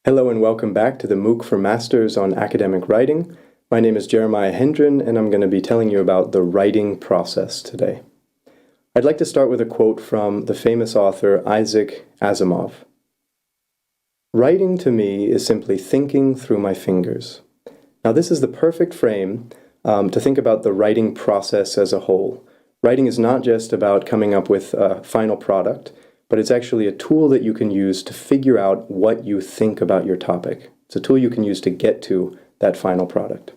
Hello and welcome back to the MOOC for Masters on Academic Writing. My name is Jeremiah Hendren and I'm going to be telling you about the writing process today. I'd like to start with a quote from the famous author Isaac Asimov. "Writing to me is simply thinking through my fingers." Now this is the perfect frame to think about the writing process as a whole. Writing is not just about coming up with a final product, but it's actually a tool that you can use to figure out what you think about your topic. It's a tool you can use to get to that final product.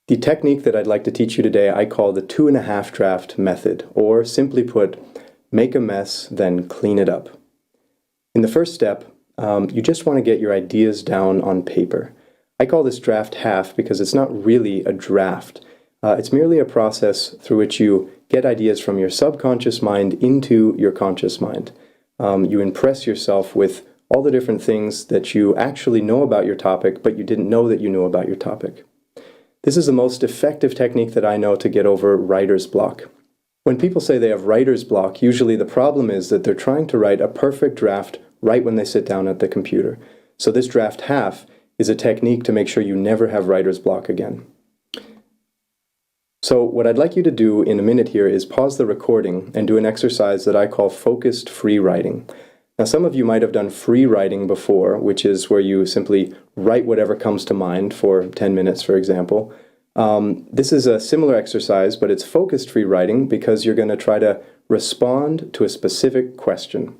The technique that I'd like to teach you today I call the 2.5 draft method, or simply put, make a mess, then clean it up. In the first step, you just want to get your ideas down on paper. I call this draft half because it's not really a draft. It's merely a process through which you get ideas from your subconscious mind into your conscious mind. You impress yourself with all the different things that you actually know about your topic, but you didn't know that you knew about your topic. This is the most effective technique that I know to get over writer's block. When people say they have writer's block, usually the problem is that they're trying to write a perfect draft right when they sit down at the computer. So this draft half is a technique to make sure you never have writer's block again. So what I'd like you to do in a minute here is pause the recording and do an exercise that I call focused free writing. Now some of you might have done free writing before, which is where you simply write whatever comes to mind for 10 minutes, for example. This is a similar exercise, but it's focused free writing because you're going to try to respond to a specific question.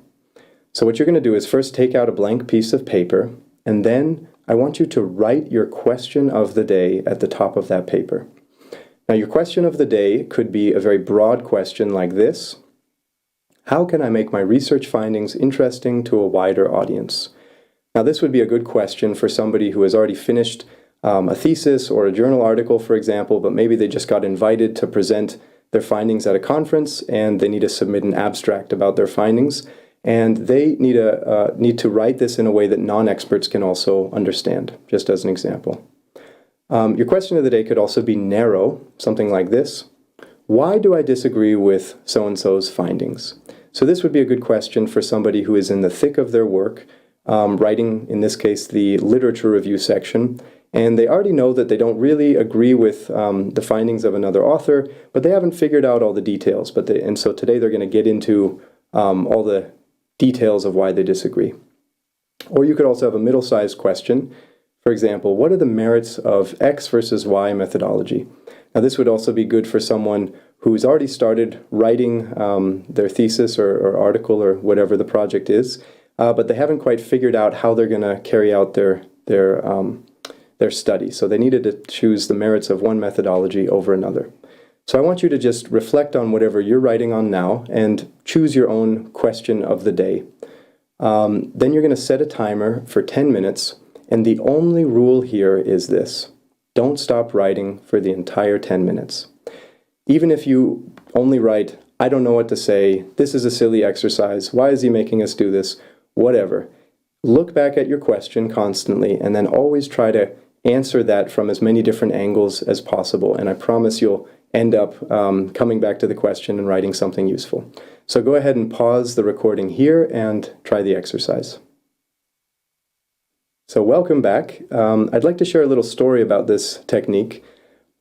So what you're going to do is first take out a blank piece of paper, and then I want you to write your question of the day at the top of that paper. Now your question of the day could be a very broad question like this: how can I make my research findings interesting to a wider audience? Now this would be a good question for somebody who has already finished a thesis or a journal article, for example, but maybe they just got invited to present their findings at a conference and they need to submit an abstract about their findings, and they need to write this in a way that non-experts can also understand, just as an example. Your question of the day could also be narrow, something like this: why do I disagree with so-and-so's findings? So this would be a good question for somebody who is in the thick of their work, writing, in this case, the literature review section, and they already know that they don't really agree with the findings of another author, but they haven't figured out all the details. And so today they're going to get into all the details of why they disagree. Or you could also have a middle-sized question. For example, what are the merits of X versus Y methodology? Now this would also be good for someone who's already started writing their thesis or article or whatever the project is, but they haven't quite figured out how they're going to carry out their study. So they needed to choose the merits of one methodology over another. So I want you to just reflect on whatever you're writing on now and choose your own question of the day. Then you're going to set a timer for 10 minutes. And the only rule here is this: don't stop writing for the entire 10 minutes. Even if you only write, "I don't know what to say, this is a silly exercise, why is he making us do this," whatever. Look back at your question constantly and then always try to answer that from as many different angles as possible. And I promise you'll end up coming back to the question and writing something useful. So go ahead and pause the recording here and try the exercise. So welcome back. I'd like to share a little story about this technique.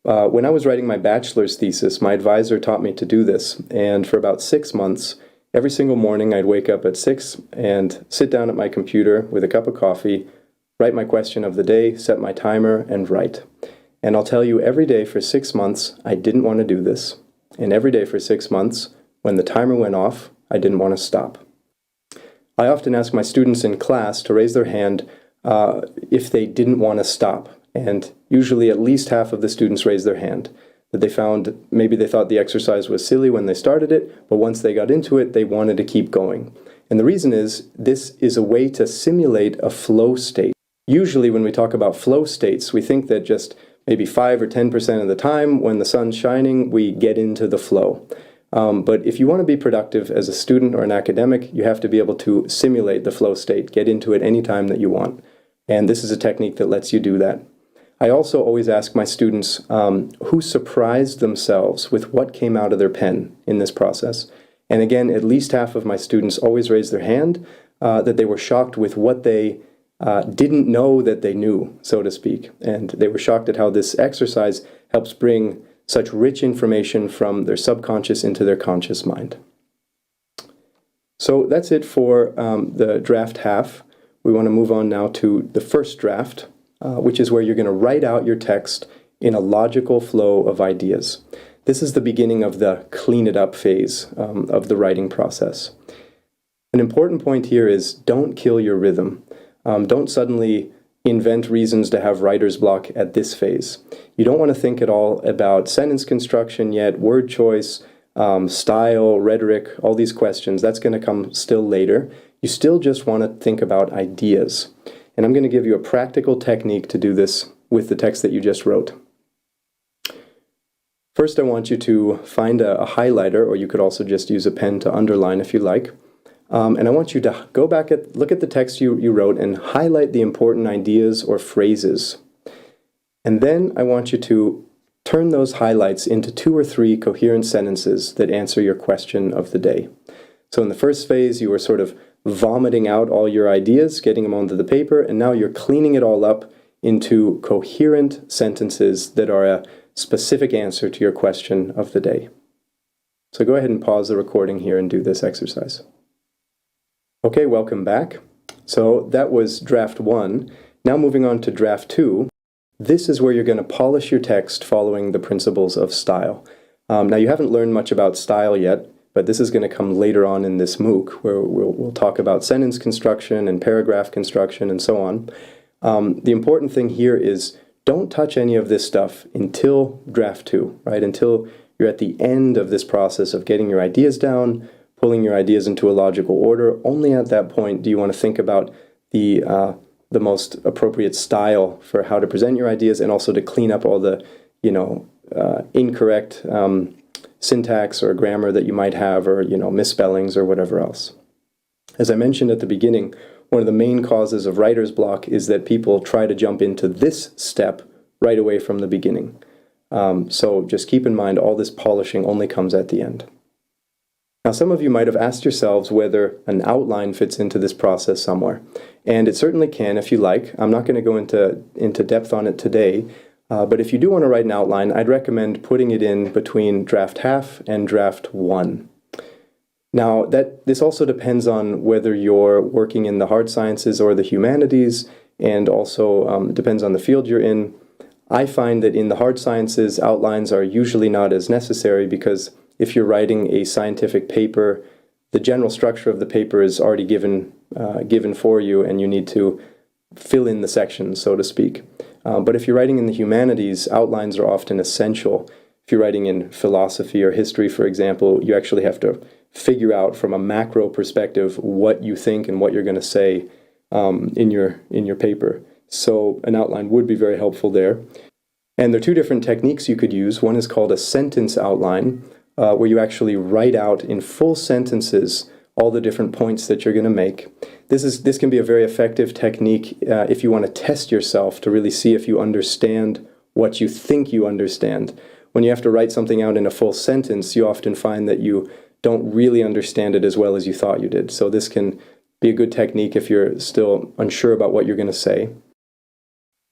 When I was writing my bachelor's thesis, my advisor taught me to do this, and for about 6 months, every single morning I'd wake up at 6 and sit down at my computer with a cup of coffee, write my question of the day, set my timer, and write. And I'll tell you, every day for 6 months I didn't want to do this, and every day for 6 months, when the timer went off, I didn't want to stop. I often ask my students in class to raise their hand if they didn't want to stop, and usually at least half of the students raised their hand, that they found maybe they thought the exercise was silly when they started it, but once they got into it, they wanted to keep going. And the reason is, this is a way to simulate a flow state. Usually when we talk about flow states, we think that just maybe 5 or 10% of the time when the sun's shining, we get into the flow. But if you want to be productive as a student or an academic, you have to be able to simulate the flow state, get into it anytime that you want. And this is a technique that lets you do that. I also always ask my students who surprised themselves with what came out of their pen in this process. And again, at least half of my students always raise their hand that they were shocked with what they didn't know that they knew, so to speak. And they were shocked at how this exercise helps bring such rich information from their subconscious into their conscious mind. So that's it for the draft half. We want to move on now to the first draft, which is where you're going to write out your text in a logical flow of ideas. This is the beginning of the clean it up phase of the writing process. An important point here is don't kill your rhythm. Don't suddenly invent reasons to have writer's block at this phase. You don't want to think at all about sentence construction yet, word choice, style, rhetoric, all these questions. That's going to come still later. You still just want to think about ideas. And I'm going to give you a practical technique to do this with the text that you just wrote. First, I want you to find a highlighter, or you could also just use a pen to underline if you like. And I want you to go back look at the text you wrote and highlight the important ideas or phrases. And then I want you to turn those highlights into 2 or 3 coherent sentences that answer your question of the day. So in the first phase, you were sort of vomiting out all your ideas, getting them onto the paper, and now you're cleaning it all up into coherent sentences that are a specific answer to your question of the day. So go ahead and pause the recording here and do this exercise. Okay, welcome back. So that was draft 1. Now moving on to draft 2. This is where you're going to polish your text following the principles of style. Now you haven't learned much about style yet, but this is going to come later on in this MOOC, where we'll talk about sentence construction and paragraph construction and so on. The important thing here is don't touch any of this stuff until draft 2, right? Until you're at the end of this process of getting your ideas down, pulling your ideas into a logical order. Only at that point do you want to think about the most appropriate style for how to present your ideas, and also to clean up all the, incorrect syntax or grammar that you might have, or, misspellings or whatever else. As I mentioned at the beginning, one of the main causes of writer's block is that people try to jump into this step right away from the beginning. So just keep in mind, all this polishing only comes at the end. Now, some of you might have asked yourselves whether an outline fits into this process somewhere. And it certainly can if you like. I'm not going to go into depth on it today. But if you do want to write an outline, I'd recommend putting it in between draft half and draft 1. Now, this also depends on whether you're working in the hard sciences or the humanities, and also depends on the field you're in. I find that in the hard sciences, outlines are usually not as necessary, because if you're writing a scientific paper, the general structure of the paper is already given for you, and you need to fill in the sections, so to speak. But if you're writing in the humanities, outlines are often essential. If you're writing in philosophy or history, for example, you actually have to figure out from a macro perspective what you think and what you're going to say in your paper. So an outline would be very helpful there. And there are 2 different techniques you could use. One is called a sentence outline, where you actually write out in full sentences all the different points that you're going to make. This can be a very effective technique if you want to test yourself to really see if you understand what you think you understand. When you have to write something out in a full sentence, you often find that you don't really understand it as well as you thought you did. So this can be a good technique if you're still unsure about what you're going to say.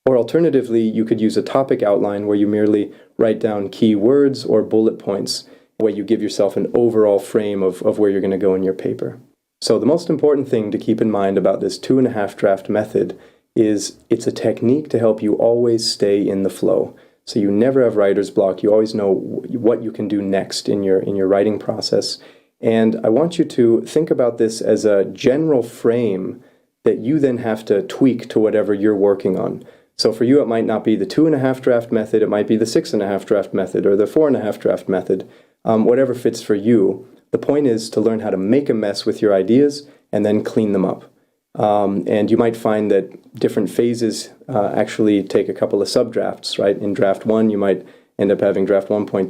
Or alternatively, you could use a topic outline where you merely write down key words or bullet points, where you give yourself an overall frame of where you're going to go in your paper. So the most important thing to keep in mind about this 2.5 draft method is it's a technique to help you always stay in the flow. So you never have writer's block. You always know what you can do next in your writing process. And I want you to think about this as a general frame that you then have to tweak to whatever you're working on. So for you, it might not be the 2.5 draft method. It might be the 6.5 draft method or the 4.5 draft method, whatever fits for you. The point is to learn how to make a mess with your ideas and then clean them up. And you might find that different phases actually take a couple of subdrafts, right? In draft 1, you might end up having draft 1.2,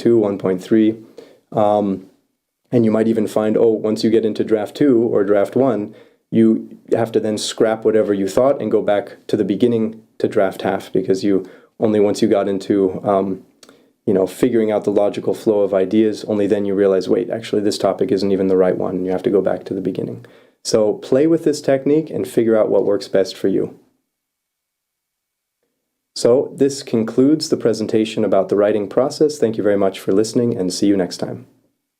1.3. And you might even find, once you get into draft 2 or draft 1, you have to then scrap whatever you thought and go back to the beginning to draft half, because you Only once you got into figuring out the logical flow of ideas, only then you realize, wait, actually this topic isn't even the right one, and you have to go back to the beginning. So play with this technique and figure out what works best for you. So this concludes the presentation about the writing process. Thank you very much for listening, and see you next time.